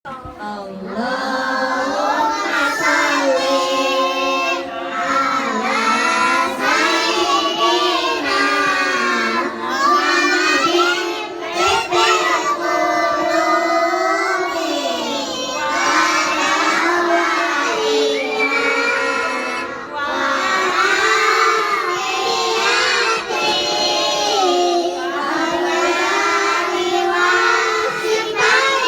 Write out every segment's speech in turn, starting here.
Allahumma sholli ala sayyidina Muhammadin tibbil qulubi wa dawaiha wa afiyati al-yadi wa sifaiha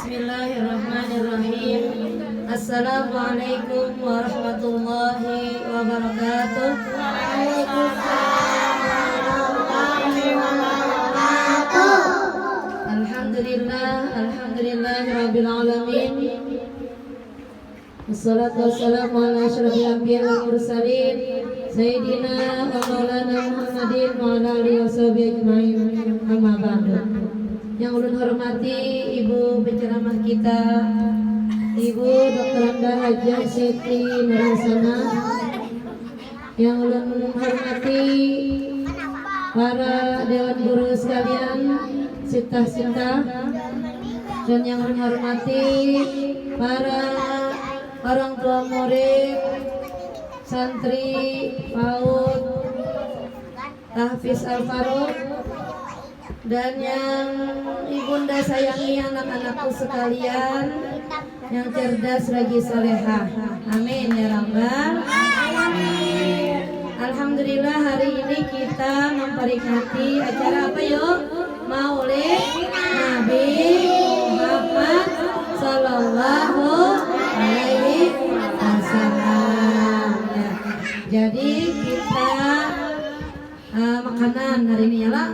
Bismillahirrahmanirrahim. Assalamualaikum warahmatullahi wabarakatuh. Alhamdulillahirabbil alamin. Wassalatu wassalamu ala asyrofil anbiya'i wal mursalin sayyidina wa maulana Muhammadin wa ala alihi washabihi ajmain. Amma ba'du. Yang ulun hormati Ibu penceramah kita, Ibu Dr. Anda Hajah Siti Nurhasana. Yang ulun hormati para dewan guru sekalian, sitah-sitah, dan yang ulun hormati para orang tua murid, santri, PAUD, Tahfiz Al-Faruq, dan yang ibunda sayangi anak-anakku sekalian yang cerdas lagi solehah. Amin ya rabbal alamin. Alhamdulillah hari ini kita memperingati acara apa yuk? Maulid Nabi Muhammad Sallallahu Alaihi Wasallam. Ya. Jadi kita makanan hari ini ya lah.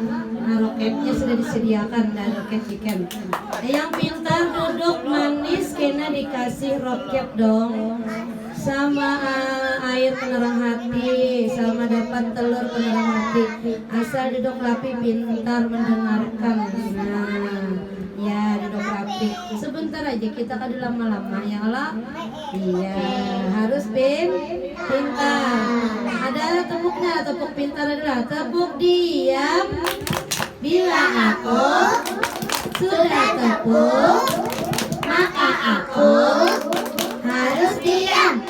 Roketnya sudah disediakan dan roket chicken. Yang pintar duduk manis kena dikasih roket dong. Sama air penerang hati, sama dapat telur penerang hati. Asal duduk rapi pintar mendengarkan. Nah, ya duduk rapi. Sebentar aja kita kan lama-lama ya Allah. Iya, harus pintar. Ada tepuknya, tepuk pintar adalah tepuk diam. Bila aku sudah tepuk, maka aku harus diam.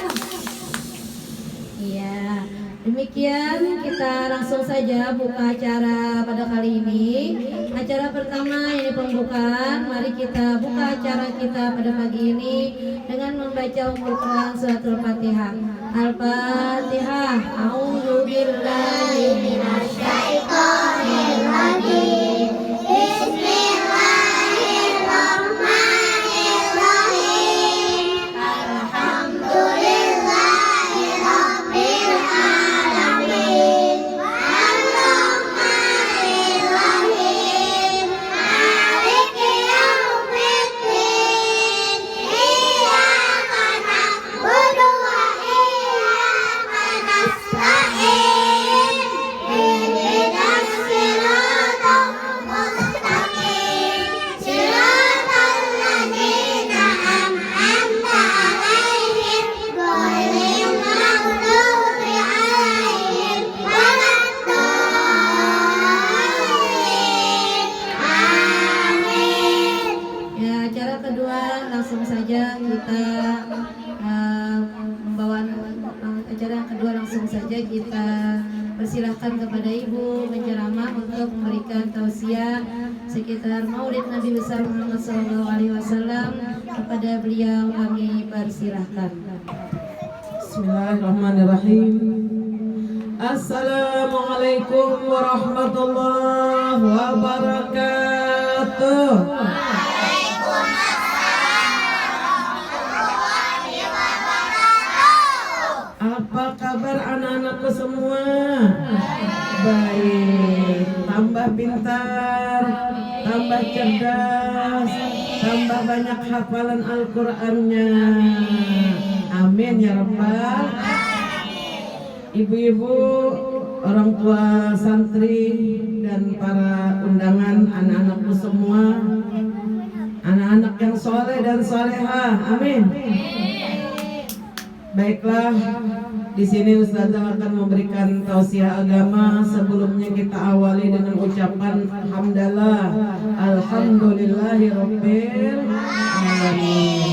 Iya, demikian kita langsung saja buka acara pada kali ini. Acara pertama ini pembukaan. Mari kita buka acara kita pada pagi ini dengan membaca Al-Quran Suratul Fatihah. Al-Fatihah. A'udzu billahi minasy syaithanir rajim. langsung saja kita persilahkan kepada Ibu menceramah untuk memberikan tausiah sekitar Maulid Nabi besar Muhammad SAW. Kepada beliau kami persilahkan. Bismillahirrahmanirrahim. Assalamualaikum warahmatullahi wabarakatuh. Apa kabar anak-anakku semua? Baik, tambah pintar, tambah cerdas, tambah banyak hafalan Al-Qur'annya. Amin ya rabbal. Ibu-ibu, orang tua santri dan para undangan, anak-anakku semua, anak-anak yang soleh dan solehah, amin. Baiklah, di sini Ustazah akan memberikan tausiah agama. Sebelumnya kita awali dengan ucapan hamdalah, alhamdulillahirabbil alamin.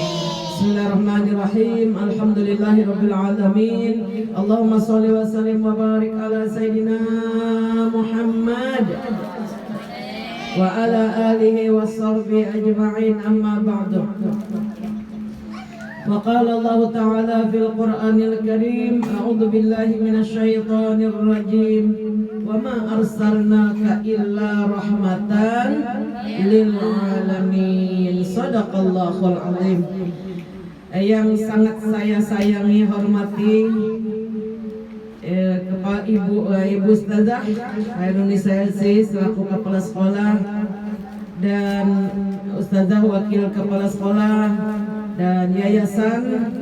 Bismillahirrahmanirrahim. Alhamdulillahirabbil alamin. Allahumma shalli wa sallim wa barik ala sayyidina Muhammad wa ala alihi wa sahbihi ajma'in, amma ba'du. وقال الله تعالى في القرآن الكريم أعوذ بالله من الشيطان الرجيم وما أرسلناك إلا رحمة للعالمين صدق الله العظيم. Yang sangat saya sayangi, hormati Kepala Ibu Ustazah Khairuni Sailsi selaku Kepala Sekolah dan Ustazah Wakil Kepala Sekolah dan Yayasan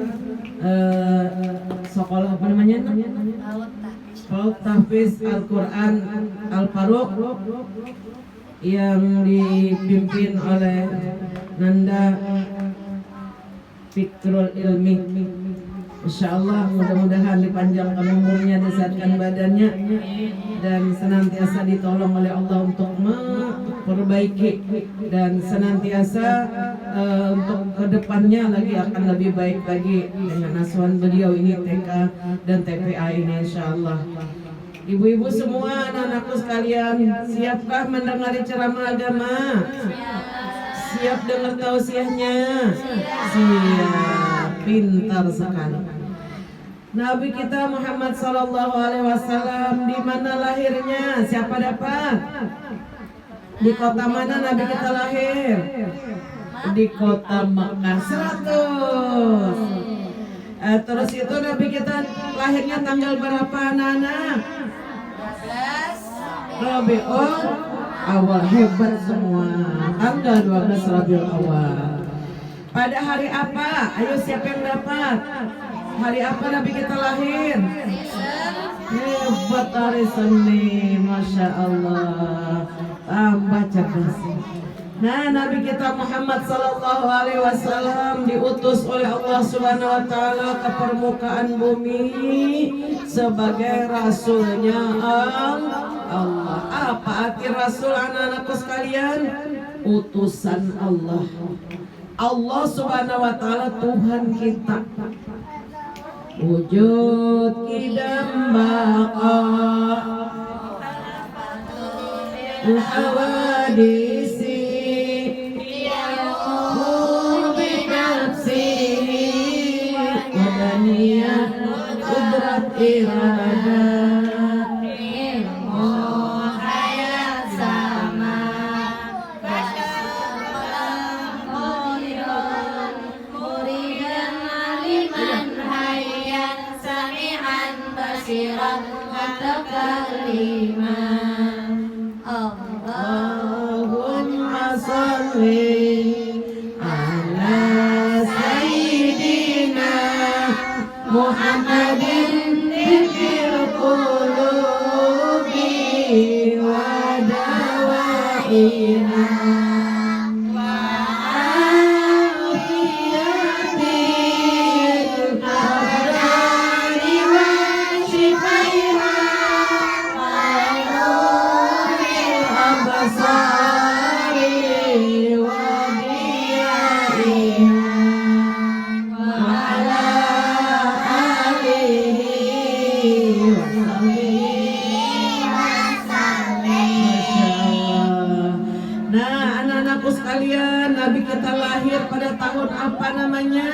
sekolah apa namanya? Paut Tahfiz Al-Quran Al-Faruq yang dipimpin oleh Nanda Fikrul Ilmi. Insyaallah mudah-mudahan dipanjangkan umurnya, disehatkan badannya, dan senantiasa ditolong oleh Allah untuk memperbaiki dan senantiasa untuk kedepannya lagi akan lebih baik lagi dengan asuhan beliau ini TK dan TPA ini insyaallah. Ibu-ibu semua, anak-anakku sekalian, siapkah mendengar ceramah agama? Siap dengar tausiahnya? Siap, pintar sekali. Nabi kita Muhammad sallallahu alaihi wasallam di mana lahirnya? Siapa dapat? Di kota mana Nabi kita lahir? Di kota Makkah. 100. Terus itu Nabi kita lahirnya tanggal berapa anak-anak? 12 Rabiul Awal. Hebat semua. Tanggal 12 Rabiul Awal. Pada hari apa? Ayo siapa yang dapat? Hari apa Nabi kita lahir? Hebat, hari Senin. Masya Allah. Tambah cerdas. Nah, Nabi kita Muhammad sallallahu alaihi wasallam diutus oleh Allah Subhanahu wa taala ke permukaan bumi sebagai rasulnya Allah. Apa arti rasul, anak-anakku sekalian? Utusan Allah. Allah Subhanahu wa taala Tuhan kita. Wujud kidam baqa hawadisi kudrat irada ilmu hayat sama muridan aliman hayyan sami'an basiran mutakalliman. Allahumma sholli ala sayyidina Muhammadin fil qulubi wa dawaina wa afiyatil abrari wa shifaiha wa nuril absari wa diyaiha wa ala alihi Masya Allah. Nah, anak-anakku sekalian, Nabi kita lahir pada tahun apa namanya?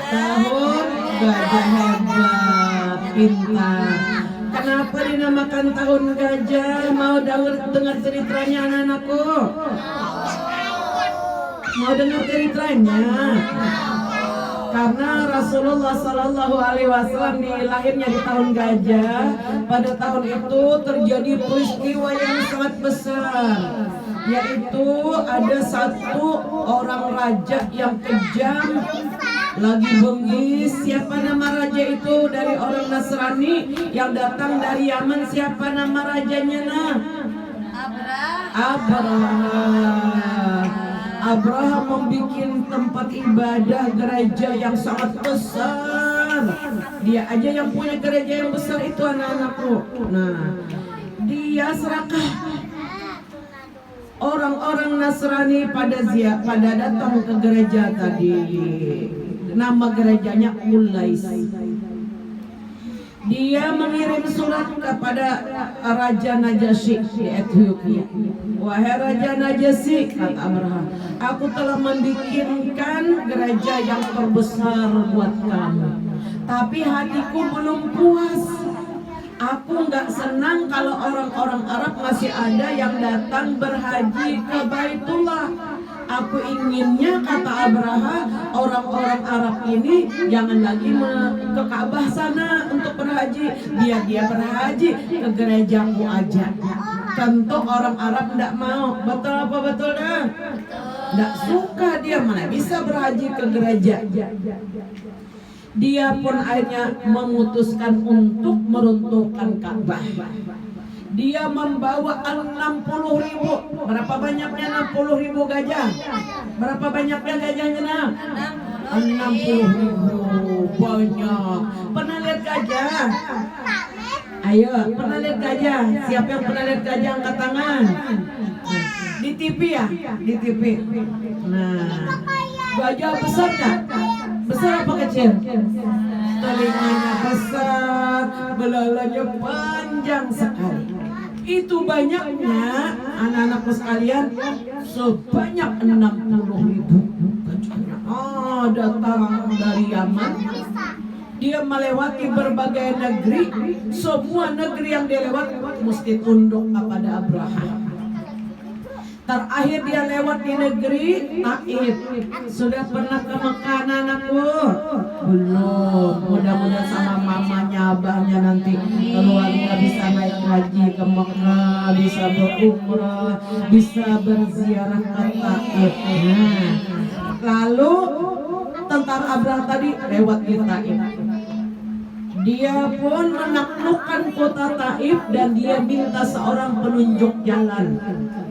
Tahun gajah. Hebat, pintar. Kenapa dinamakan tahun gajah? Mau dengar ceritanya anak-anakku? Mau dengar ceritanya? Karena Rasulullah Sallallahu Alaihi Wasallam lahirnya di tahun gajah. Pada tahun itu terjadi peristiwa yang sangat besar, yaitu ada satu orang raja yang kejam, lagi bengis. Siapa nama raja itu? Dari orang Nasrani yang datang dari Yaman. Siapa nama rajanya? Abraham membuat tempat ibadah gereja yang sangat besar. Dia aja yang punya gereja yang besar itu, anak-anakku. Nah, dia serakah orang-orang Nasrani pada datang ke gereja tadi. Nama gerejanya Ulais. Dia mengirim surat kepada Raja Najasyi di Ethiopia. Wahai Raja Najasyi, kata Abraham, aku telah membikinkan gereja yang terbesar buat kamu, tapi hatiku belum puas. Aku nggak senang kalau orang-orang Arab masih ada yang datang berhaji ke Baitullah. Aku inginnya, kata Abraham, orang-orang Arab ini jangan lagi ke Ka'bah sana untuk berhaji. Biar dia berhaji ke gerejaku aja. Tentu orang Arab tidak mau. Betul apa betul dah? Tidak suka dia, mana bisa berhaji ke gereja. Dia pun akhirnya memutuskan untuk meruntuhkan Ka'bah. Dia membawa 60.000. Berapa banyaknya 60.000 gajah? Berapa banyaknya gajahnya? 60.000. Banyak. Pernah lihat gajah? Ayo, pernah lihat gajah? Siapa yang pernah lihat gajah angkat tangan? Di TV ya? Di TV. Nah, gajah besar tak? Besar apa kecil? Telinganya besar, belalainya panjang sekali. Itu banyaknya, anak-anakku sekalian, sebanyak 60.000 gajahnya. Datang dari Yaman. Dia melewati berbagai negeri. Semua negeri yang dia lewat mesti tunduk kepada Abraham. Terakhir dia lewat di negeri Taif. Sudah pernah ke Mekah, anakku? Belum. Mudah-mudahan sama mamanya, abahnya nanti keluarga bisa naik haji ke Mekah, bisa berumrah, bisa berziarah ke Taif. Lalu tentara Abraham tadi lewat di Taif. Dia pun menaklukkan kota Taif dan dia minta seorang penunjuk jalan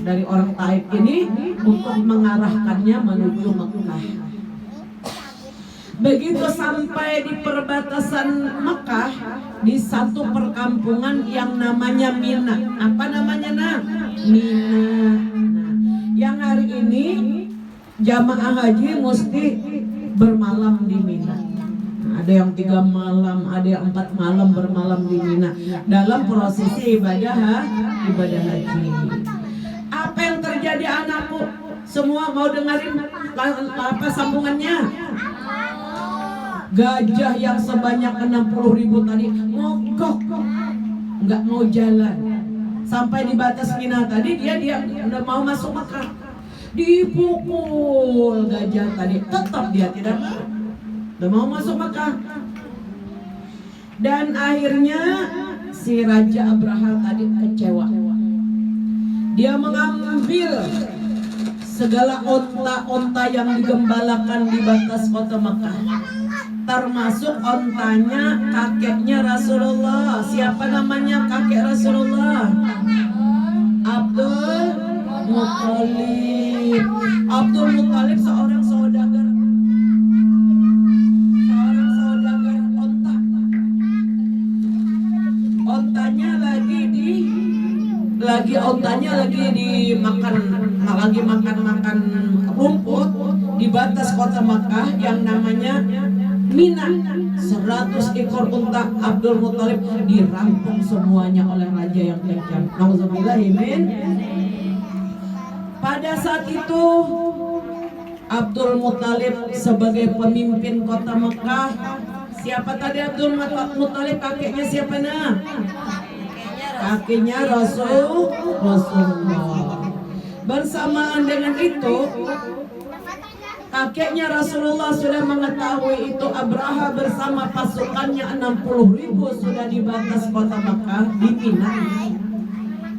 dari orang Taif ini untuk mengarahkannya menuju Mekah. Begitu sampai di perbatasan Mekah, di satu perkampungan yang namanya Mina. Apa namanya, nak? Mina. Yang hari ini jamaah haji mesti bermalam di Mina. Ada yang 3 malam, ada yang 4 malam bermalam di Mina dalam prosesi ibadah haji. Apa yang terjadi, anakku? Semua mau dengerin apa sambungannya? Gajah yang sebanyak 60.000 tadi mogok, nggak mau jalan. Sampai di batas Mina tadi dia udah mau masuk Mekah. Dipukul gajah tadi, tetap dia tidak mau. Udah mau masuk Mekah. Dan akhirnya si Raja Abraham tadi kecewa. Dia mengambil segala onta-onta yang digembalakan di batas kota Mekah, termasuk ontanya kakeknya Rasulullah. Siapa namanya kakek Rasulullah? Abdul Muthalib. Abdul Muthalib seorang saudagar onta. Ontanya lagi makan rumput di batas kota Makkah yang namanya Mina 100 ekor unta Abdul Muthalib dirampung semuanya oleh raja yang kejam. Nauzubillahimin. Pada saat itu Abdul Muthalib sebagai pemimpin kota Mekah. Siapa tadi Abdul Muthalib? Kakeknya siapa nah? Kakeknya Rasulullah. Bersamaan dengan itu, kakeknya Rasulullah sudah mengetahui itu Abraha bersama pasukannya 60.000 sudah di batas kota Mekah di Mina.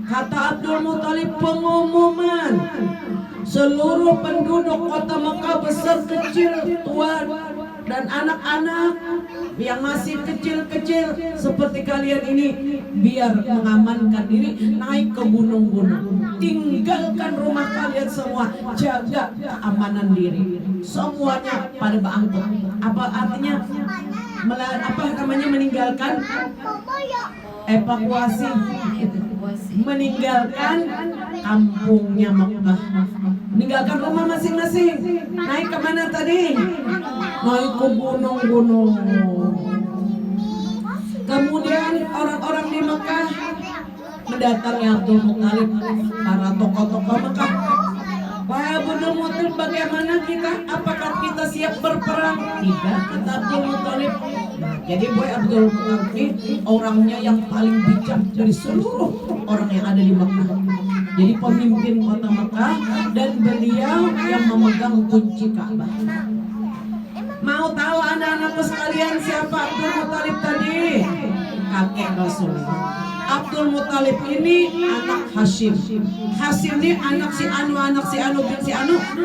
Kata Abdul Muthalib, pengumuman seluruh penduduk kota Mekah besar kecil, tua dan anak-anak yang masih kecil-kecil seperti kalian ini, biar mengamankan diri naik ke gunung-gunung, tinggalkan rumah kalian semua, jaga keamanan diri. Semuanya pada bangkit. Apa artinya? Apa namanya meninggalkan? Evakuasi. Meninggalkan kampungnya Mekah, meninggalkan rumah masing-masing. Naik kemana tadi? Naik ke gunung-gunung. Kemudian orang-orang di Mekah mendatangi Abdul Muthalib, para tokoh-tokoh Mekah. Wahai Abdul Muthalib, bagaimana kita? Apakah kita siap berperang? Tidak, kata Abdul Muthalib. Jadi boy Abdul Muthalib ini orangnya yang paling bijak dari seluruh orang yang ada di Mekah. Jadi pemimpin kota Mekah dan beliau yang memegang kunci Ka'bah. Mau tahu anak-anakku sekalian siapa Abdul Muthalib tadi? Kakek Rasulullah. Abdul Muthalib ini anak Hashim. Hashim ini anak si Anu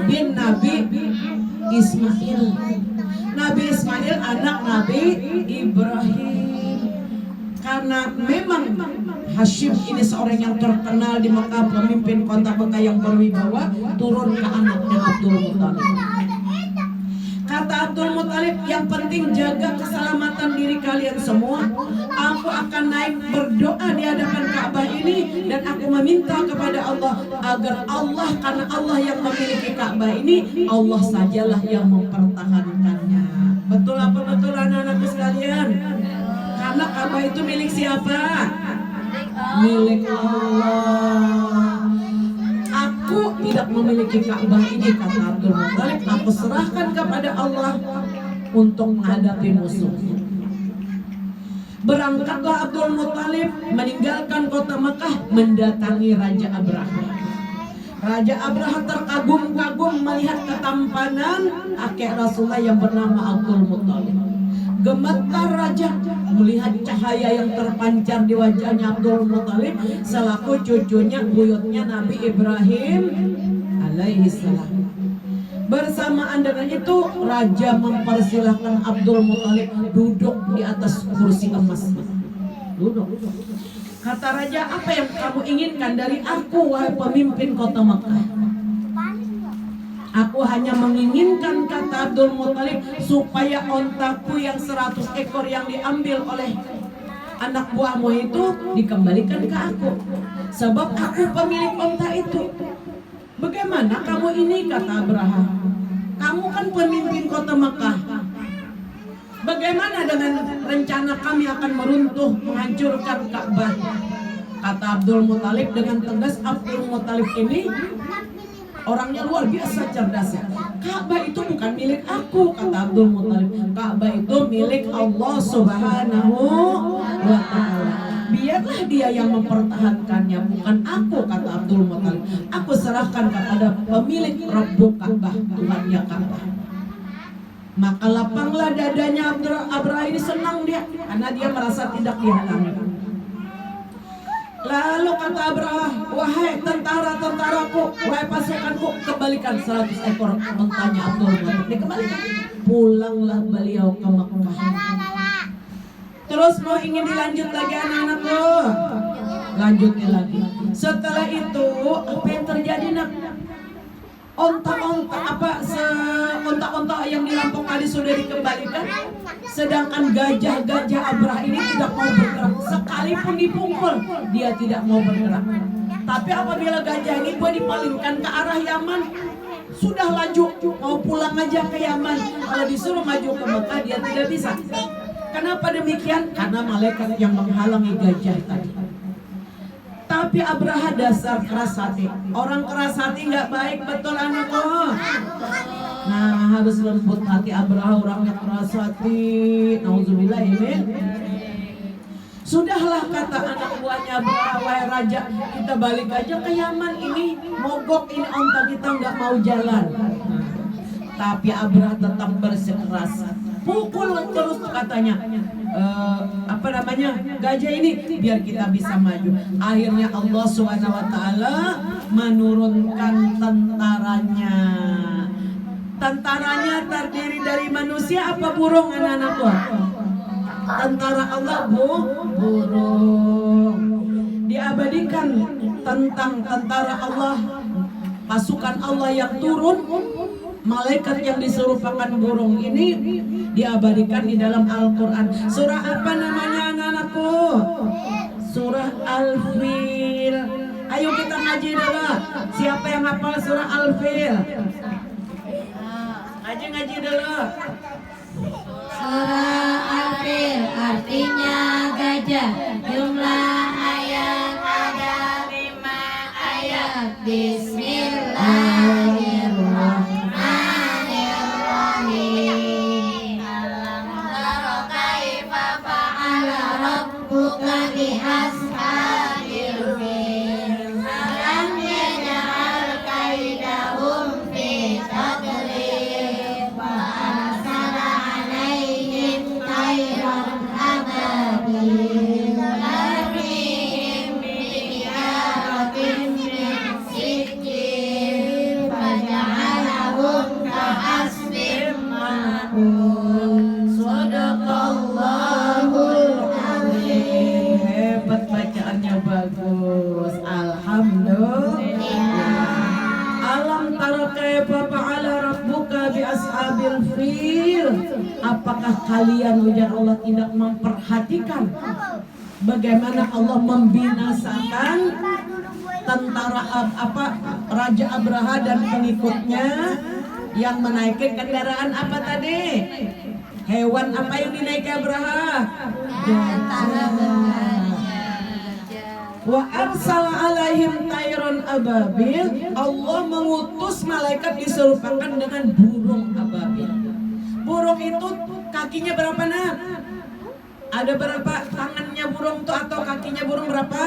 bin Nabi Ismail. Nabi Ismail anak Nabi Ibrahim. Karena memang Hashim ini seorang yang terkenal di Mekah, pemimpin kota Mekah yang berwibawa, turun ke anaknya Abdul Muthalib. Kata Abdul Muthalib, yang penting jaga keselamatan diri kalian semua. Aku akan naik berdoa di hadapan Ka'bah ini, dan aku meminta kepada Allah agar Allah, karena Allah yang memiliki Ka'bah ini, Allah sajalah yang mempertahankannya. Betul apa betul anak-anakku sekalian? Karena Ka'bah itu milik siapa? Milik Allah. Aku tidak memiliki Ka'bah ini, kata Abdul Muthalib. Aku serahkan kepada Allah untuk menghadapi musuhnya. Berangkatlah Abdul Muthalib meninggalkan kota Mekah, mendatangi Raja Abraha. Raja Abraha terkagum-kagum melihat ketampanan kakek Rasulullah yang bernama Abdul Muthalib. Gemetar raja melihat cahaya yang terpancar di wajahnya Abdul Muthalib selaku cucunya, buyutnya Nabi Ibrahim alaihi salam. Bersamaan dengan itu, raja mempersilahkan Abdul Muthalib duduk di atas kursi emas. Duduk. Kata raja, apa yang kamu inginkan dari aku, wahai pemimpin kota Mekah? Aku hanya menginginkan, kata Abdul Muthalib, supaya ontaku yang 100 ekor yang diambil oleh anak buahmu itu dikembalikan ke aku. Sebab aku pemilik onta itu. Bagaimana kamu ini, kata Abraha? Kamu kan pemimpin kota Mekah. Bagaimana dengan rencana kami akan meruntuh, menghancurkan Ka'bah? Kata Abdul Muthalib dengan tegas. Abdul Muthalib ini orangnya luar biasa cerdasnya. Ka'bah itu bukan milik aku, kata Abdul Muthalib. Ka'bah itu milik Allah Subhanahu wa ta'ala. Biarlah dia yang mempertahankannya, bukan aku, kata Abdul Muthalib. Aku serahkan kepada pemilik Rabbul Ka'bah, Tuhannya Ka'bah. Maka lapanglah dadanya Abraha ini, senang dia karena dia merasa tidak dihalangi. Lalu kata Abraha, wahai tentara-tentaraku, wahai pasukanku, kembalikan 100 ekor ontanya Abdul Muthalib. Dikembalikan. Pulanglah beliau ke Mekah. Terus mau ingin dilanjut lagi anak-anakku? Lanjutin lagi. Setelah itu apa yang terjadi nak? Onta-onta yang dirampok tadi sudah dikembalikan, sedangkan gajah-gajah Abraha ini tidak mau bergerak. Sekalipun dipukul, dia tidak mau bergerak. Tapi apabila gajah ini dipalingkan ke arah Yaman, sudah laju mau pulang aja ke Yaman. Kalau disuruh maju ke Mekah dia tidak bisa. Kenapa demikian? Karena malaikat yang menghalangi gajah tadi. Tapi Abraha dasar keras hati. Orang keras hati nggak baik, betul anakku. Nah, harus lembut hati. Abraha orangnya keras hati. Nauzubillah, amin. Sudahlah kata anak buahnya Abraha, wahai raja, kita balik aja ke Yaman. Ini mogok, ini onta kita nggak mau jalan. Tapi Abraha tetap bersikeras. Pukul terus katanya. Gajah ini biar kita bisa maju. Akhirnya Allah SWT menurunkan tentaranya. Tentaranya terdiri dari manusia apa burung anak-anakku? Tentara Allah burung. Diabadikan tentang tentara Allah, pasukan Allah yang turun, malaikat yang diserupakan burung ini diabadikan di dalam Al-Quran. Surah apa namanya anak-anakku? Surah Al-Fil. Ayo kita ngaji dulu. Siapa yang hafal surah Al-Fil? Ngaji dulu. Surah Al-Fil artinya gajah. Jumlah ayat ada 5 ayat. Bismillahirrahmanirrahim. Alam tara kaifa fa'ala rabbuka bi ashabil fil. Alam yaj'al kaidahum fi tadlil. Wa arsala 'alaihim tayran ababil. Tarmihim bihijaratin min sijil. Faja'alahum ka'asfin ma'kul. Sadaqallahul azim. Hebat, bacaannya bagus. Alhamdulillah. Alam tara kaifa fa'ala rabbuka bi ashabil fil. Apakah kalian ujar Allah tidak memperhatikan bagaimana Allah membinasakan tentara Raja Abraha dan pengikutnya yang menaiki kendaraan apa tadi? Hewan apa yang dinaiki Abraha? Wa arsala alaihim tayran ababil. Allah mengutus malaikat diserupakan dengan burung ababil. Burung itu kakinya berapa nak? Ada berapa tangannya burung tuh atau kakinya burung berapa?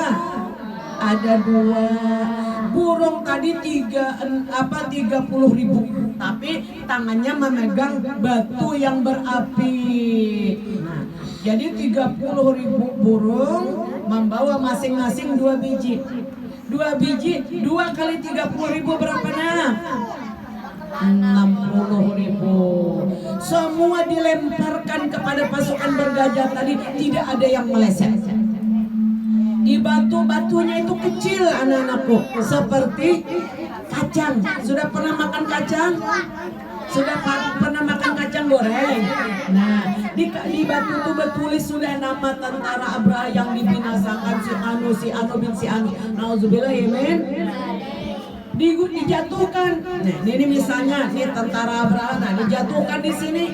Ada 2. Burung tadi 30.000, tapi tangannya memegang batu yang berapi. Nah, jadi 30.000 burung membawa masing-masing 2 biji. 2 biji, 2 kali 30.000 berapa nak? 60.000. Semua dilemparkan kepada pasukan bergajah tadi, tidak ada yang meleset. Di batu-batunya itu kecil anak-anakku, seperti kacang. Sudah pernah makan kacang? Sudah pernah makan kacang goreng? Nah, di batu itu bertulis sudah nama tentara Abraha yang dibinasakan si Anu bin si Anu. Nauzubillah, amin. Dijatuhkan. Nah, ini misalnya nih tentara Abraha, nah dijatuhkan di sini.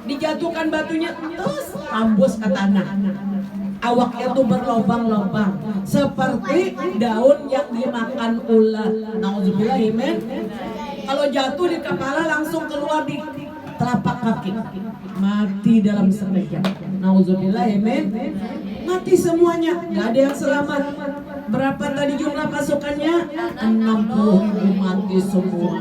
Dijatuhkan batunya terus tembus ke tanah. Awaknya tuh berlobang-lobang seperti daun yang dimakan ulat. Nauzubillah, amin. Kalau jatuh di kepala langsung keluar di telapak kaki, mati dalam sekejap. Nauzubillah, amin. Mati semuanya, nggak ada yang selamat. Berapa tadi jumlah pasukannya? 60.000 mati semua.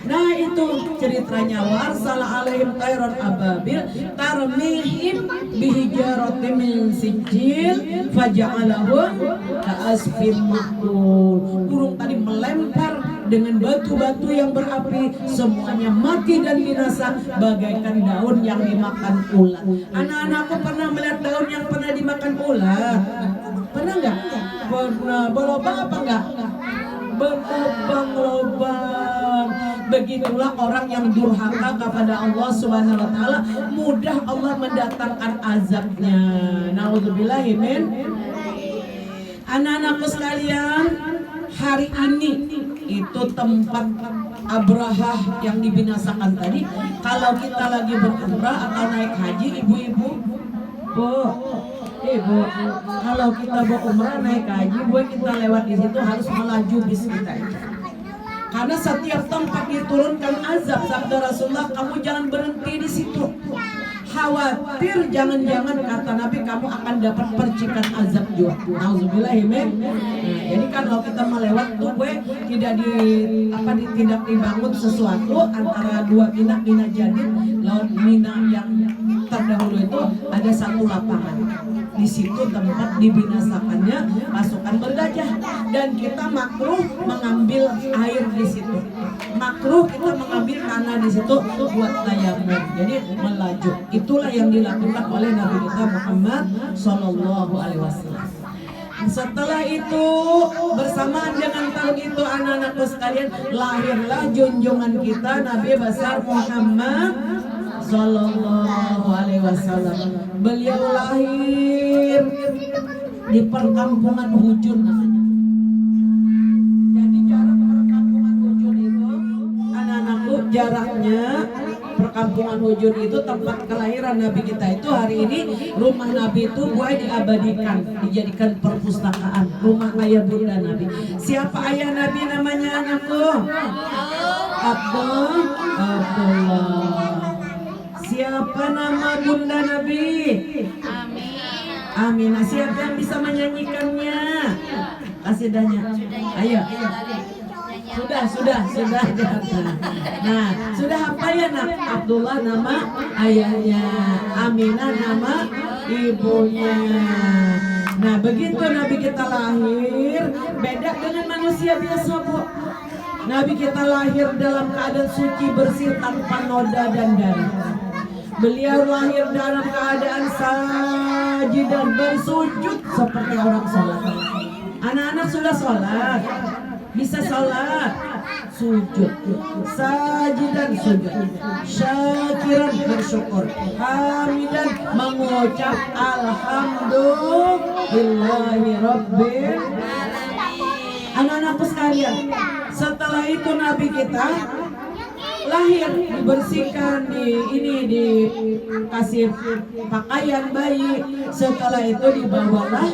Nah itu ceritanya. Warsala alaihim tayran ababil tarmihim bihijaratin min sijil faja'alahum ka'asfin ma'kul. Burung tadi melempar dengan batu-batu yang berapi, semuanya mati dan binasa bagaikan daun yang dimakan ulat. Anak-anakku pernah melihat daun yang pernah dimakan ulat? Pernah nggak? Pernah. Berlobang apa enggak? Berlobang-lobang. Begitulah orang yang durhaka kepada Allah Subhanahu wa taala, mudah Allah mendatangkan azabnya. Nauzubillah, amin. Anak-anakku sekalian, hari ini itu tempat Abraha yang dibinasakan tadi. Kalau kita lagi berumrah atau naik haji, ibu-ibu, ibu, kalau kita berumrah naik haji, kita lewat di situ harus melaju bis kita itu. Karena setiap tempat diturunkan azab, sabda Rasulullah, kamu jangan berhenti di situ. Khawatir jangan-jangan kata Nabi kamu akan dapat percikan azab juga. Nauzubillahimin. Nah, jadi kan kalau kita melewat tuh tidak tidak dibangun sesuatu antara dua Mina Jadid laut Mina yang terdahulu itu ada satu lapangan. Di situ tempat dibinasakannya pasukan bergajah dan kita makruh mengambil air di situ. Makruh kita mengambil tanah di situ buat tayamum. Jadi melaju. Itulah yang dilakukan oleh Nabi kita Muhammad Sallallahu Alaihi Wasallam. Setelah itu bersamaan dengan tahun itu anak-anakku sekalian lahirlah junjungan kita Nabi besar Muhammad Sallallahu Alaihi Wasallam. Beliau lahir di perkampungan Hujun namanya. Jadi jarak perkampungan Hujun itu anak-anakku jaraknya perkampungan Hujun itu tempat kelahiran Nabi kita itu hari ini rumah Nabi itu diabadikan, dijadikan perpustakaan rumah ayah bunda Nabi. Siapa ayah Nabi namanya anakku? Abdullah. Siapa nama bunda Nabi? Aminah. Siapa yang bisa menyanyikannya? Kasidahnya. Ayo. Sudah. Nah, sudah apa ya nak? Abdullah nama ayahnya, Aminah nama ibunya. Nah, begitu Nabi kita lahir, beda dengan manusia biasa, Bu. Nabi kita lahir dalam keadaan suci bersih tanpa noda dan darah. Beliau lahir dalam keadaan sajid dan bersujud seperti orang sholat. Anak-anak sudah sholat, bisa sholat, sujud, sajidan sujud, syakiran bersyukur, hamidan mengucap alhamdulillahi rabbil alamin. Anak-anakku sekalian, setelah itu Nabi kita lahir, dibersihkan, dikasih pakaian bayi. Setelah itu dibawalah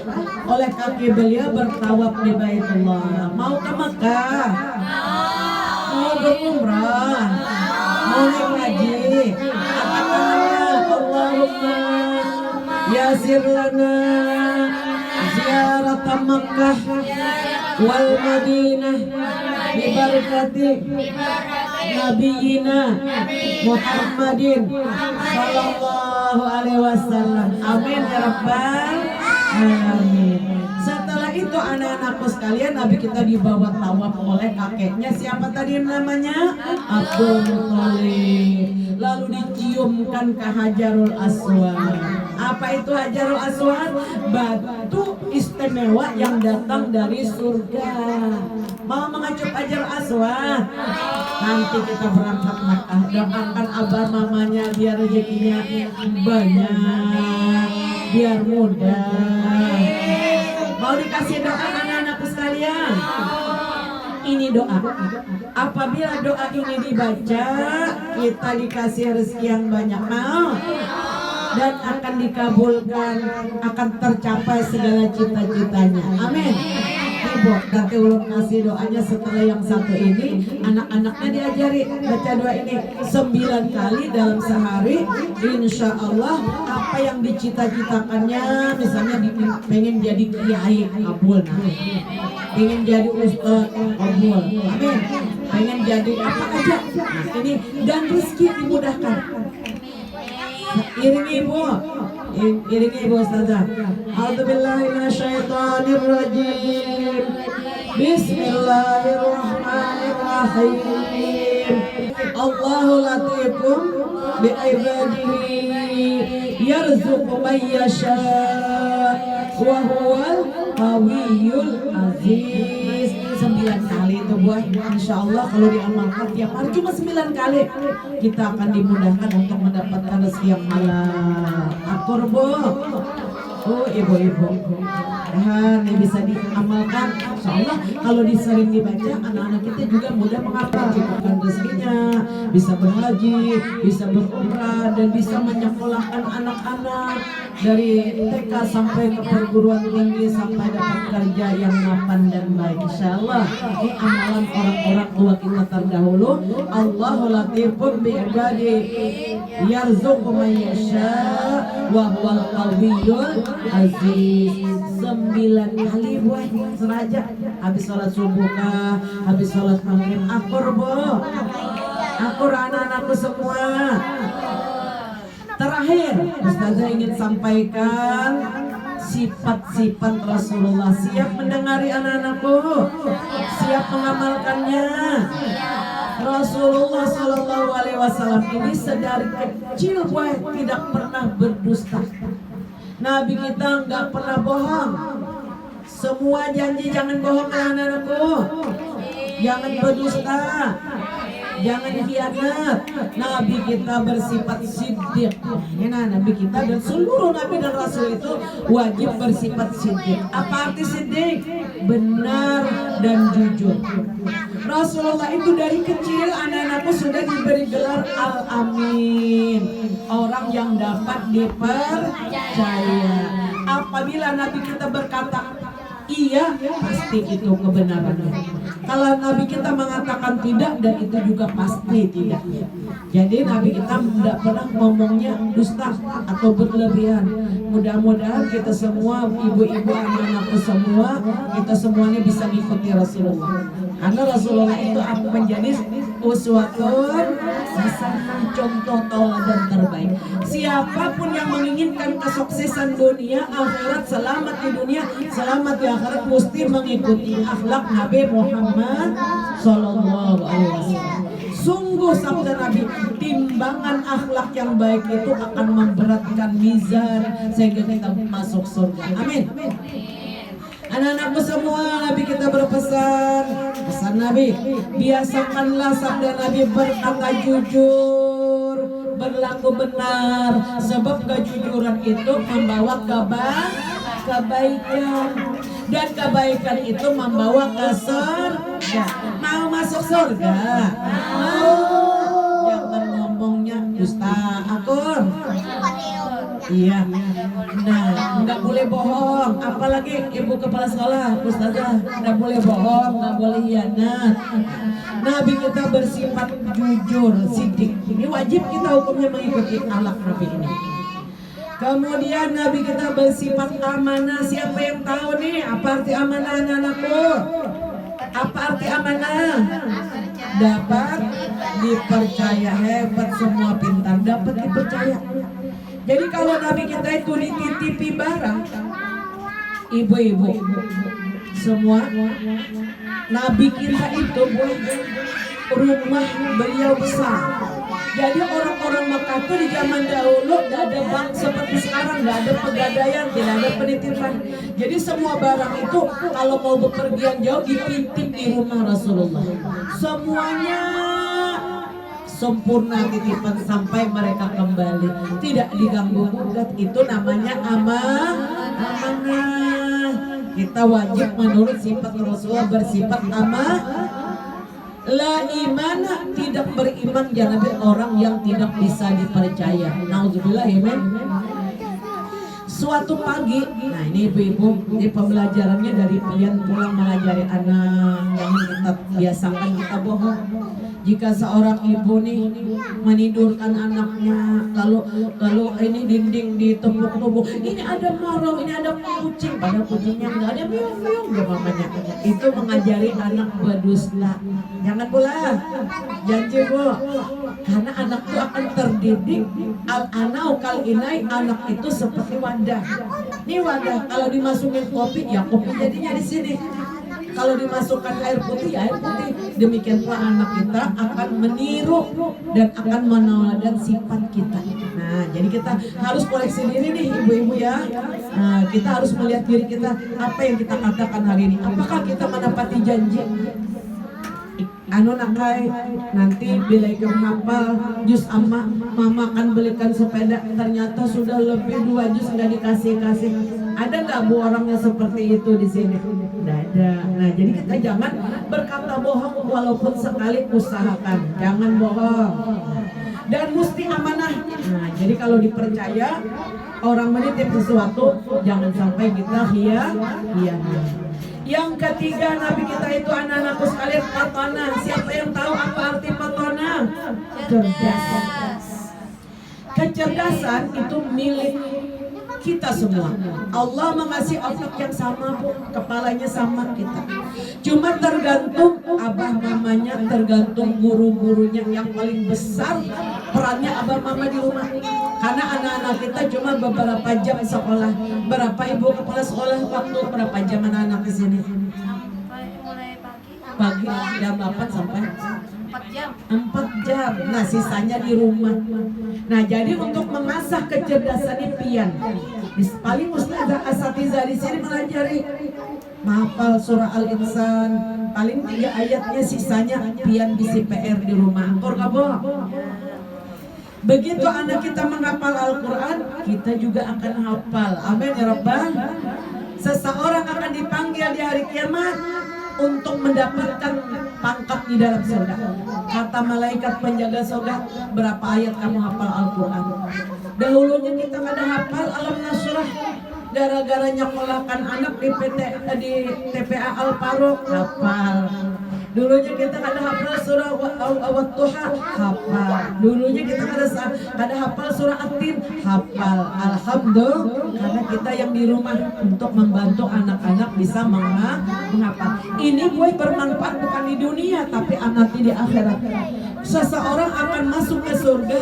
oleh kaki beliau bertawaf di Baitullah. Mau ke Mekah, mau berumrah, mau naik haji. Katakanlah Allahumma yasir lana ziarah Makkah wal Madinah bi barakati Nabiyina Muhammadin Sallallahu Alaihi Wasallam. Amin ya Rabbal Alamin. Setelah itu anak-anakku sekalian, Nabi kita dibawa tawaf oleh kakeknya. Siapa tadi namanya? Abdul Muthalib. Lalu diciumkan ke Hajarul Aswad. Apa itu Hajarul Aswad? Batu istimewa yang datang dari surga. Mau mengacup Hajarul Aswad? Nanti kita berangkat Makkah. Doakan abah mamanya biar rezekinya banyak, biar mudah. Mau dikasih doa anak-anakku sekalian? Ini doa. Apabila doa ini dibaca, kita dikasih rezeki yang banyak. Mau? Dan akan dikabulkan, akan tercapai segala cita-citanya. Amin. Ibu, nanti ulun kasih doanya setelah yang satu ini. Anak-anaknya diajari baca doa ini 9 kali dalam sehari. Insya Allah apa yang dicita-citakannya, misalnya pengen jadi kiai, kabul. Pengen jadi ustaz, kabul. Amin. Pengen jadi apa aja, ini dan rezeki dimudahkan. Iringi ibu Ustazah. A'udzubillahi minasyaitonirrajim. Bismillahirrahmanirrahim. Allahu latifum bi ibadihi yarzuqu man yasha wa huwal qawiyyul aziz. 9 kali itu buat insyaallah kalau diamalkan tiap hari cuma 9 kali kita akan dimudahkan untuk mendapatkan rezeki yang halal. Atur Bu. ibu-ibu. Dan yang bisa diamalkan, insya Allah kalau disering dibaca, anak-anak kita juga mudah menghafal, cukupkan rezekinya, bisa berhaji, bisa berumrah, dan bisa menyekolahkan anak-anak dari TK sampai ke perguruan tinggi sampai dapat kerja yang mapan dan baik. Insya Allah ini amalan orang-orang tua kita terdahulu. Allahu latifun bi ibadi yarzuqu man yasha wa huwal qawiyyul aziz. 9 kali buat seraja habis sholat subuh kah, habis sholat maghrib akur bo, akur anak-anakku semua. Terakhir Ustazah ingin sampaikan sifat-sifat Rasulullah. Siap mendengari anak-anakku? Siap mengamalkannya? Rasulullah Shallallahu Alaihi Wasallam ini sedari kecil tidak pernah berdusta. Nabi kita nggak pernah bohong. Semua janji jangan bohong anak-anakku. Jangan berdusta. Jangan khianat. Nabi kita bersifat siddiq. Nah, Nabi kita dan seluruh Nabi dan Rasul itu wajib bersifat siddiq. Apa arti siddiq? Benar dan jujur. Rasulullah itu dari kecil anak-anakku sudah diberi gelar Al-Amin, orang yang dapat dipercaya. Apabila Nabi kita berkata iya, pasti itu kebenarannya. Kalau Nabi kita mengatakan tidak, dan itu juga pasti tidak. Jadi Nabi kita tidak pernah ngomongnya dusta atau berlebihan. Mudah-mudahan kita semua, ibu-ibu, anak-anakku semua, kita semuanya bisa mengikuti Rasulullah. Karena Rasulullah itu menjadi uswatun hasanah, contoh tauladan terbaik. Siapapun yang menginginkan kesuksesan dunia, akhirat, selamat di dunia, selamat di akhirat, mesti mengikuti akhlak Nabi Muhammad Sallallahu Alaihi Wasallam. Sungguh sabda Nabi, timbangan akhlak yang baik itu akan memberatkan mizan sehingga kita masuk surga. Amin. Anak-anakku semua, Nabi kita berpesan, pesan Nabi, biasakanlah sabda Nabi berkata jujur, berlaku benar, sebab kejujuran itu membawa kebaikan, dan kebaikan itu membawa ke surga. Mau masuk surga? Mau? Jangan ngomongnya dusta, akur. Iya. Nah, nggak boleh bohong. Apalagi ibu kepala sekolah, Ustazah, nggak boleh bohong, nggak boleh hianat. Nabi kita bersifat jujur, siddiq. Ini wajib kita hukumnya mengikuti akhlak Nabi ini. Kemudian Nabi kita bersifat amanah. Siapa yang tahu nih apa arti amanah, anak-anakku? Apa arti amanah? Dapat dipercaya. Hebat semua, pintar, dapat dipercaya. Jadi kalau Nabi kita itu dititipi barang, ibu-ibu semua, Nabi kita itu rumah beliau besar. Jadi orang-orang Mekah itu di zaman dahulu tidak ada bank seperti sekarang, tidak ada pegadaian, tidak ada penitipan. Jadi semua barang itu kalau mau bepergian jauh dititip di rumah Rasulullah. Semuanya sempurna titipan sampai mereka kembali, tidak diganggu gugat. Itu namanya amanah. Kita wajib menurut sifat Rasulullah bersifat amanah. La imana, tidak beriman jangan orang yang tidak bisa dipercaya. Nauzubillah, amin. Suatu pagi, nah ini ibu-ibu, ini pembelajarannya dari kalian pulang mengajari anak. Jangan kita biasakan kita bohong. Jika seorang ibu nih menidurkan anaknya, lalu ini dinding ditepuk-tepuk, ini ada marau, ini ada kucing, padahal kucingnya nggak ada, biung-biung ya mamanya. Itu mengajari anak berdusta. Jangan pula, janji bu, karena anak itu akan terdidik. Al-anau kal inai, anak itu seperti wadah. Ini wadah, kalau dimasukin kopi, ya kopi jadinya di sini. Kalau dimasukkan air putih, ya air putih. Demikian pula anak kita akan meniru dan akan meneladani sifat kita. Nah, jadi kita harus koleksi diri nih ibu-ibu ya. Nah, kita harus melihat diri kita, apa yang kita katakan hari ini. Apakah kita menepati janji? Nakai, nanti bila ikut hafal juz amma, mama akan belikan sepeda, ternyata sudah lebih 2 juz nggak dikasih. Ada nggak bu orangnya seperti itu di sini? Tidak ada. Nah jadi kita jangan berkata bohong walaupun sekali usahakan, jangan bohong. Dan mesti amanah. Nah jadi kalau dipercaya orang menitip sesuatu, jangan sampai kita hianat. Yang ketiga Nabi kita itu anak-anakku sekalian patona. Siapa yang tahu apa arti patona? Cerdas. Kecerdasan itu milik kita semua. Allah mengasih otak yang sama, kepalanya sama kita. Cuma tergantung abah mamanya, tergantung guru-gurunya. Yang paling besar perannya abah mama di rumah. Karena anak-anak kita cuma beberapa jam sekolah. Berapa ibu kepala sekolah waktu berapa jam anak-anak di sini? Sampai mulai Pagi jam 8 sampai 4 jam. 4 jam. Nah sisanya di rumah. Nah jadi untuk mengasah kecerdasannya pian. Paling ustazah asatidzah di sini melajari menghafal surah Al-Insan. Paling 3 ayatnya, sisanya pian bisi PR di rumah. Angkor kabo. Begitu anak kita menghafal Al-Quran, kita juga akan hafal. Amin ya Rabbal. Seseorang akan dipanggil di hari kiamat untuk mendapatkan pangkat di dalam surga. Kata malaikat penjaga surga, berapa ayat kamu hafal Al-Quran? Dahulunya kita kada hafal Alam Nasrah, gara-gara nyekolahkan anak di TPA Al-Faruq, hafal. Dulunya kita kada hafal surah Wat-Tuha, hafal. Dulunya kita kada hafal surah At-Tin, hafal. Alhamdulillah, karena kita yang di rumah untuk membantu anak-anak bisa menghafal. Ini buat bermanfaat bukan di dunia tapi nanti di akhirat. Seseorang akan masuk ke surga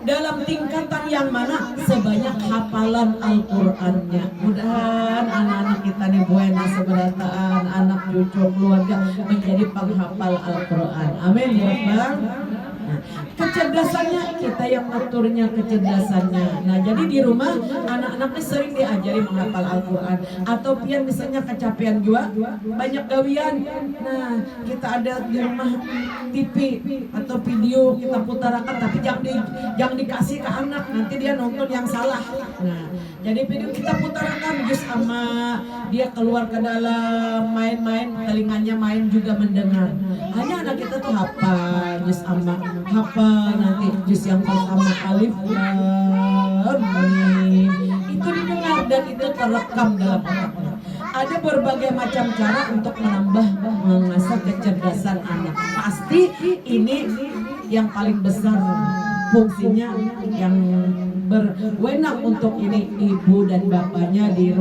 dalam tingkatan yang mana sebanyak hafalan Al-Qur'annya. Mudah-mudahan anak-anak kita nih buena seberataan, anak cucu keluarga menjadi penghafal Al-Qur'an. Amin ya Rabbal. Nah, kecerdasannya kita yang ngaturnya kecerdasannya. Nah jadi di rumah anak-anaknya sering diajari menghafal Al-Quran. Atau pian misalnya kecapean juga banyak gawian. Nah kita ada di rumah TV atau video kita putarakan, tapi jangan dikasih ke anak, nanti dia nonton yang salah. Nah jadi video kita putarakan just sama dia keluar ke dalam main-main, telinganya main juga mendengar. Hanya anak kita tuh hafal just sama hafal nanti juz yang pertama alif lam mim itu didengar dan itu terekam dalam otaknya. Ada berbagai macam cara untuk mengasah kecerdasan anak. Pasti ini yang paling besar fungsinya yang berwenang untuk ini ibu dan bapaknya di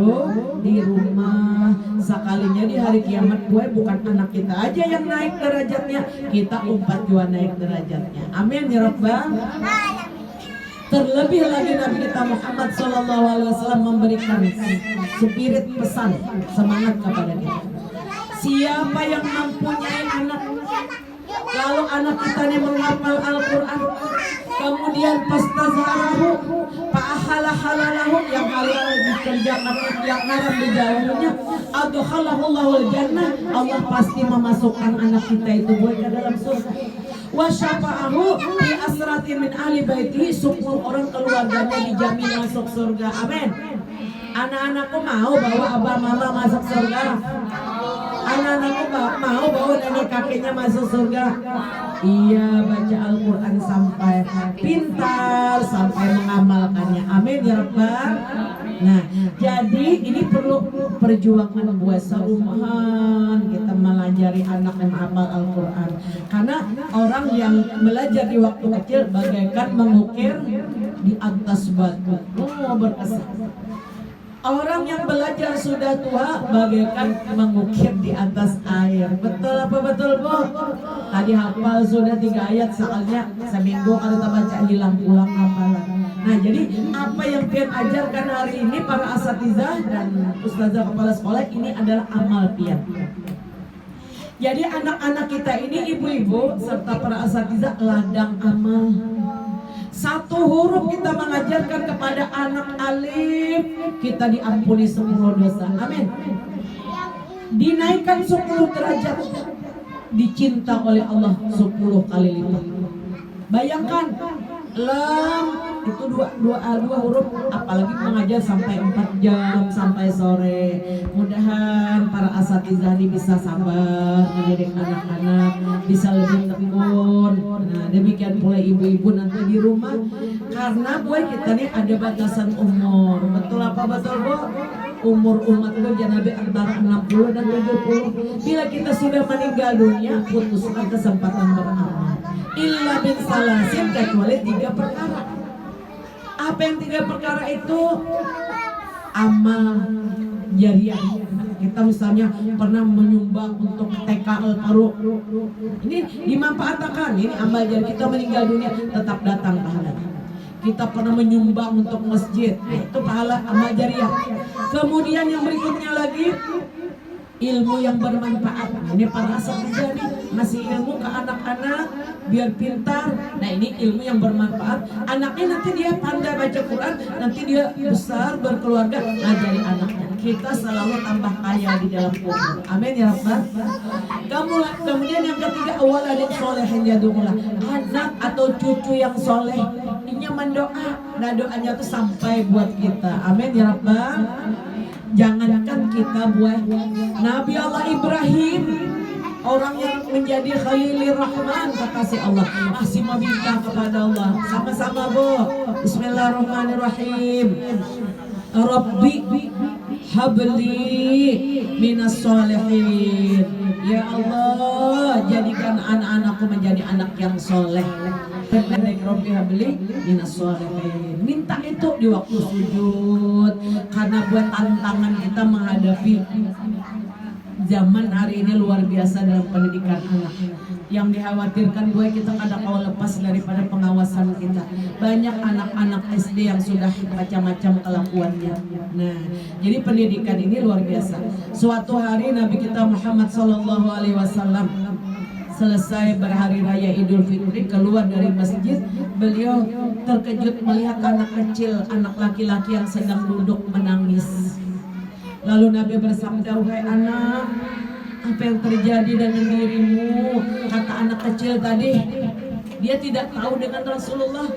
rumah. Sekalinya di hari kiamat gue bukan anak kita aja yang naik derajatnya, kita umat juga naik derajatnya. Amin ya Rabbal. Terlebih lagi Nabi kita Muhammad SAW memberikan spirit pesan semangat kepada kita. Siapa yang mempunyai anak, lalu anak kita ini menghafal Al-Quran, kemudian pastazarahu fa'ahala-halalahu, yang halal dikerjakan, yang haram dijauhnya, adkhalahullahu jannah, Allah pasti memasukkan anak kita itu buat ke dalam surga. Wa syafa'ahu bi asratin min ahli baitihi, 10 orang keluarganya dijamin masuk surga. Amin. Anak-anakku mau bawa abah mama masuk surga. Anak-anakku mau bawa nenek kakeknya masuk surga. Iya, baca Al-Quran sampai pintar, sampai mengamalkannya. Amin ya Rabbal. Nah, jadi ini perlu perjuangan buat serumahan kita melajari anak yang hafal Al-Quran. Karena orang yang belajar di waktu kecil bagaikan mengukir di atas batu. Oh, berkesan. Orang yang belajar sudah tua bagaikan mengukir di atas air. Betul apa betul Bu? Tadi hafal sudah 3 ayat, soalnya seminggu kalau kita baca hilang ulang hafalan. Nah jadi apa yang pian ajarkan hari ini para asatizah dan ustazah kepala sekolah ini adalah amal pian. Jadi anak-anak kita ini ibu-ibu serta para asatizah ladang amal. 1 huruf kita mengajarkan kepada anak alif, kita diampuni 10 dosa. Amin. Dinaikkan 10 derajat, dicinta oleh Allah 10 kali lipat. Bayangkan lam itu dua huruf, apalagi mengajar sampai 4 jam sampai sore. Mudahan para asatizah ini bisa sabar mendidik anak-anak, bisa lebih tekun. Nah, demikian pula ibu-ibu nanti di rumah, karena buat kita nih ada batasan umur. Betul apa betul, Bu? Umur umat gue Nabi antara 60 dan 70. Bila kita sudah meninggal dunia, putuslah kesempatan beramal. Illa bin salasin, kecuali 3 perkara. Apa yang 3 perkara itu? Amal jariah. Kita misalnya pernah menyumbang untuk TK Al-Faruq, ini dimanfaatkan. Ini amal jariah. Kita meninggal dunia tetap datang pahalanya. Kita pernah menyumbang untuk masjid, itu pahala amal jariah. Kemudian yang berikutnya lagi, ilmu yang bermanfaat. Ini para asatizah nih ngasih ilmu ke anak-anak biar pintar. Nah, ini ilmu yang bermanfaat. Anaknya nanti dia pandai baca Quran, nanti dia besar berkeluarga, ngajari anaknya. Kita selalu tambah kaya di dalam kubur. Amin ya Rabbal. Kemudian yang ketiga, waladin solehin yadullah, anak atau cucu yang soleh, ini mendoa. Nah, doanya tuh sampai buat kita. Amin ya Rabbal. Jangankan kita buat Nabi Allah Ibrahim, orang yang menjadi Khalilur Rahman, kekasih Allah, masih meminta kepada Allah. Sama-sama, Bu. Bismillahirrahmanirrahim. Rabbi habli minas solihin. Ya Allah, jadikan anak-anakku menjadi anak yang soleh. Pendek Rabbi habli minas solihin. Minta itu di waktu sujud, karena buat tantangan kita menghadapi zaman hari ini luar biasa dalam pendidikan anak. Yang dikhawatirkan gue, kita kadang kala lepas daripada pengawasan kita. Banyak anak-anak SD yang sudah macam-macam kelakuannya. Nah, jadi pendidikan ini luar biasa. Suatu hari Nabi kita Muhammad SAW selesai berhari raya Idul Fitri, keluar dari masjid, beliau terkejut melihat anak kecil, anak laki-laki yang sedang duduk menangis. Lalu Nabi bersabda, "Wahai anak, apa yang terjadi dengan dirimu?" Kata anak kecil tadi, dia tidak tahu dengan Rasulullah.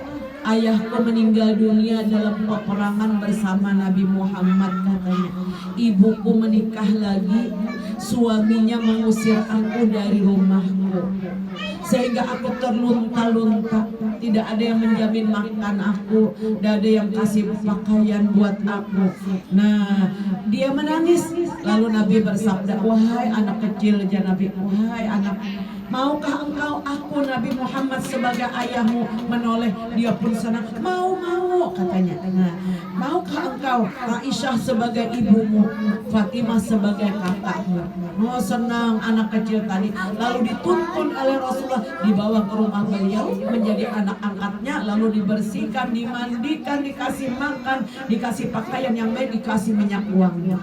Ayahku meninggal dunia dalam peperangan bersama Nabi Muhammad, katanya. Ibuku menikah lagi, suaminya mengusir aku dari rumahku, sehingga aku terlunta-lunta. Tidak ada yang menjamin makan aku, tidak ada yang kasih pakaian buat aku. Nah, dia menangis. Lalu Nabi bersabda, "Wahai anak kecil," Nabi, "wahai anak, maukah engkau aku Nabi Muhammad sebagai ayahmu menoleh?" Dia pun senang. Mau, katanya. Nah, maukah engkau Aisyah sebagai ibumu, Fatimah sebagai kakakmu? Oh, senang anak kecil tadi. Lalu dituntun oleh Rasulullah, dibawa ke rumah beliau menjadi anak angkatnya, lalu dibersihkan, dimandikan, dikasih makan, dikasih pakaian yang baik, dikasih minyak wangi.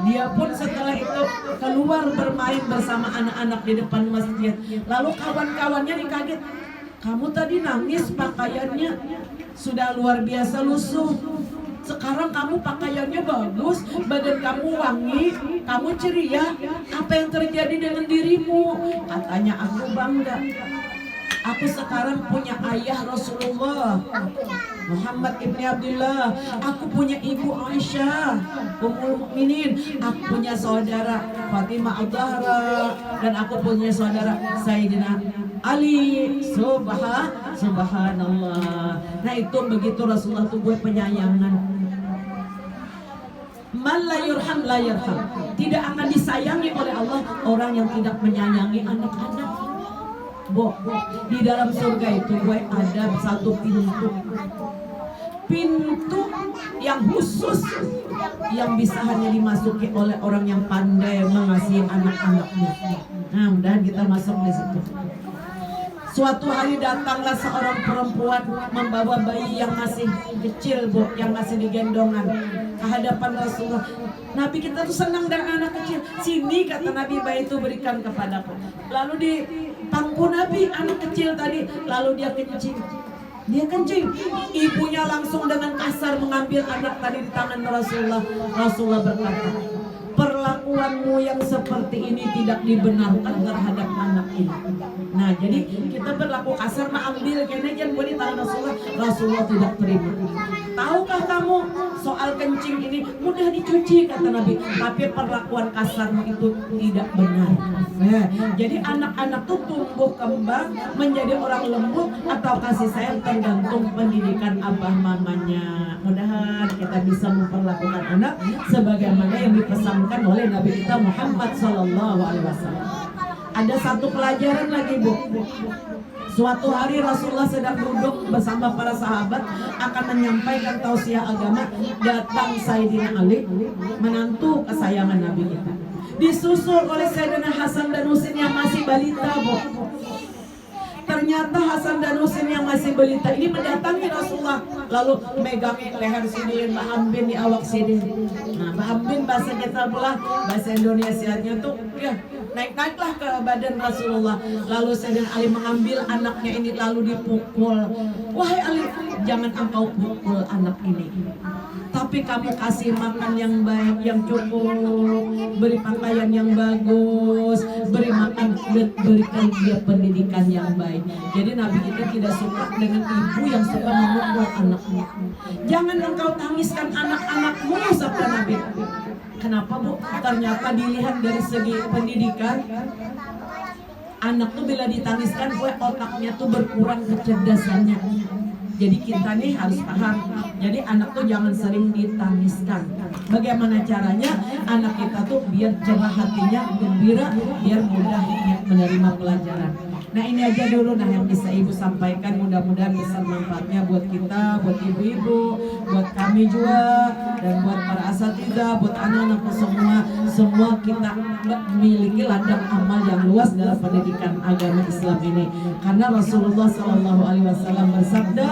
Dia pun setelah itu keluar bermain bersama anak-anak di depan masjid. Lalu kawan-kawannya dikaget, "Kamu tadi nangis, pakaiannya sudah luar biasa lusuh. Sekarang kamu pakaiannya bagus, badan kamu wangi, kamu ceria. Apa yang terjadi dengan dirimu?" Katanya, "Aku bangga. Aku sekarang punya ayah Rasulullah Muhammad ibn Abdullah. Aku punya ibu Aisyah Ummul Mukminin. Aku punya saudara Fatimah Al-Zahra, dan aku punya saudara Sayyidina Ali." Subhanallah. Nah, itu begitu Rasulullah tuh gue penyayangan. Man la yurham la yarham. Tidak akan disayangi oleh Allah orang yang tidak menyayangi anak-anak. Di dalam surga itu gue ada satu pintu yang khusus, yang bisa hanya dimasuki oleh orang yang pandai mengasihi anak-anaknya. Nah, mudah-mudahan kita masuk di situ. Suatu hari datanglah seorang perempuan membawa bayi yang masih kecil, yang masih digendongan ke hadapan Rasulullah. Nabi kita tuh senang dengan anak kecil. "Sini," kata Nabi, "bayi itu berikan kepadaku." Lalu di pangku Nabi anak kecil tadi, lalu dia kencing. Ibunya langsung dengan kasar mengambil anak tadi di tangan Rasulullah. Rasulullah berkata, "Perlakuanmu yang seperti ini tidak dibenarkan terhadap anak ini." Nah, jadi kita berlaku kasar mah ambil kene jangan boleh tangan Rasulullah. Rasulullah tidak terima. Tahukah kamu soal kencing ini mudah dicuci kata Nabi, tapi perlakuan kasarmu itu tidak benar. Nah, jadi anak-anak tuh tumbuh kembang menjadi orang lembut atau kasih sayang tergantung pendidikan abah mamanya. Mudah-mudahan kita bisa memperlakukan anak sebagaimana yang dipesankan oleh Nabi kita Muhammad SAW. Ada satu pelajaran lagi, Bu. Suatu hari Rasulullah sedang duduk bersama para sahabat akan menyampaikan tausiah agama. Datang Sayyidina Ali, menantu kesayangan Nabi kita, disusul oleh Sayyidina Hasan dan Husain yang masih balita, Bu. Ternyata Hasan dan Husain yang masih balita ini mendatangi Rasulullah, lalu megangi leher sini, Mbak Ambin di awak sini. Nah, Mbak Ambin bahasa kita pula, bahasa Indonesianya tuh ya naik-naiklah ke badan Rasulullah. Lalu Sayyidina Ali mengambil anaknya ini lalu dipukul. Wahai Ali, jangan engkau pukul anak ini, tapi kamu kasih makan yang baik, yang cukup, beri pakaian yang bagus, beri makan, berikan dia pendidikan yang baik. Jadi Nabi kita tidak suka dengan ibu yang suka memukul anaknya. Jangan engkau tangiskan anak-anakmu, sabda Nabi. Kenapa, Bu? Ternyata dilihat dari segi pendidikan, anak tuh bila ditangiskan, otaknya tuh berkurang kecerdasannya. Jadi kita nih harus paham. Jadi anak tuh jangan sering ditangiskan. Bagaimana caranya anak kita tuh biar cerah hatinya, gembira, biar mudah menerima pelajaran. Nah, ini aja dulu nah yang bisa Ibu sampaikan, mudah-mudahan besar manfaatnya buat kita, buat ibu-ibu, buat kami juga, dan buat para asatidzah, buat anak-anak semua kita memiliki ladang amal yang luas dalam pendidikan agama Islam ini. Karena Rasulullah SAW bersabda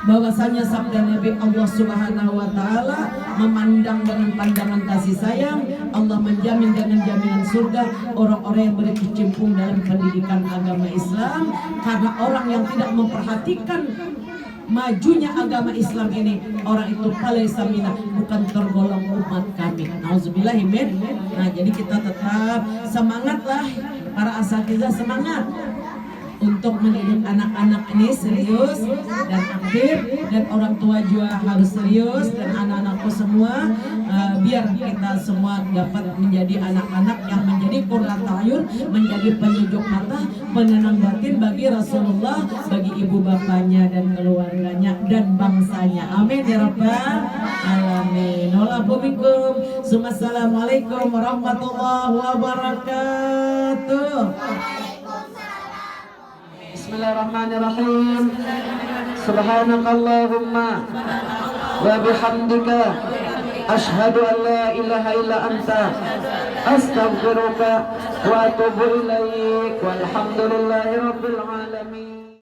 bahwasanya sabda Nabi, Allah Subhanahu wa taala memandang dengan pandangan kasih sayang, Allah menjamin dengan jaminan surga orang-orang yang berkecimpung dalam pendidikan agama Islam. Karena orang yang tidak memperhatikan majunya agama Islam ini, orang itu falaysa minna, bukan tergolong umat kami. Nauzubillahimin. Nah, jadi kita tetap semangatlah, para asatidzah semangat untuk mendidik anak-anak ini serius dan aktif, dan orang tua juga harus serius, dan anak-anakku semua biar kita semua dapat menjadi anak-anak yang menjadi qurratu ayun, menjadi penyejuk mata, penenang batin bagi Rasulullah, bagi ibu bapaknya dan keluarganya dan bangsanya. Amin ya rabbal alamin. Assalamualaikum warahmatullahi wabarakatuh. Bismillahirrahmanirrahim. Subhanakallahumma wa bihamdika asyhadu an la ilaha illa anta astaghfiruka wa atubu ilaik. Walhamdulillahirabbil alamin.